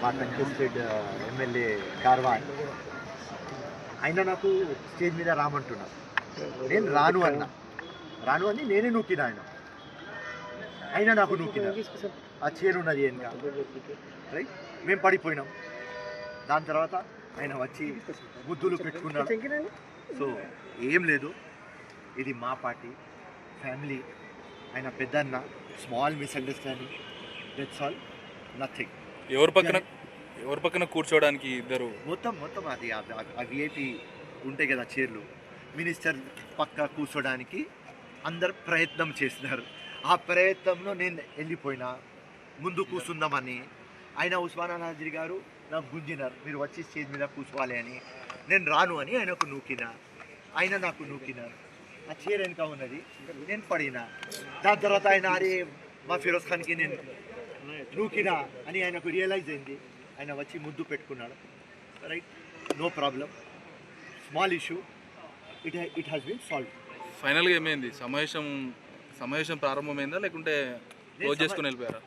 మా contested MLA Karwan. ఆయన నాకు స్టేజ్ మీద రామంటున్నారు. నేను రాను అని నేనే నూకిన ఆయన నాకు నూకిన ఆ చైర్ ఉన్నది ఏం రైట్. మేము పడిపోయినాం. దాని తర్వాత ఆయన వచ్చి ముద్దులు పెట్టుకున్నాడు. సో ఏం లేదు, ఇది మా పార్టీ ఫ్యామిలీ. ఆయన పెద్దన్న, small misunderstanding, that's all, nothing. ఎవరి పక్కన కూర్చోవడానికి ఇద్దరు మొత్తం అది ఆ విఐపి ఉంటాయి కదా చైర్లు, మినిస్టర్ పక్క కూర్చోడానికి అందరు ప్రయత్నం చేస్తున్నారు. ఆ ప్రయత్నంలో నేను వెళ్ళిపోయినా ముందు కూర్చుందామని. ఆయన ఉస్మాన్ నాజిర్ గారు నాకు గుంజినారు, మీరు వచ్చి స్టేజ్ మీద కూర్చోవాలి అని. నేను రాను అని ఆయనకు నూకిన, ఆయన నాకు నూకినారు. ఆ చైర్ వెనక ఉన్నది, నేను పడినా. దాని తర్వాత ఆయన అరే మా ఫిరోజ్ ఖాన్కి నేను నూకినా అని ఆయనకు రియలైజ్ అయింది. ఆయన వచ్చి ముద్దు పెట్టుకున్నాడు. Right, no problem, small issue, it has been solve. ఫైనల్గా ఏమైంది? సమావేశం ప్రారంభమైందా లేకుంటే క్లోజ్ చేసుకుని వెళ్ళిపోయారా?